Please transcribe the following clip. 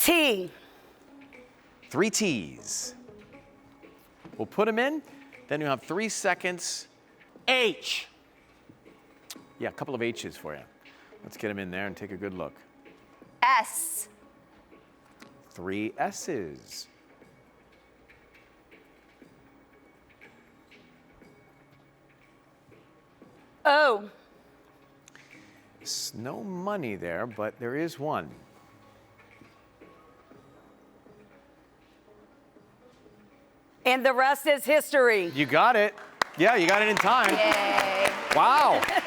T. 3 T's. We'll put them in, then you have 3 seconds. H. Yeah, a couple of H's for you. Let's get them in there and take a good look. S. 3 S's. O. No money there, but there is one. And the rest is history. You got it. Yeah, you got it in time. Yay. Wow.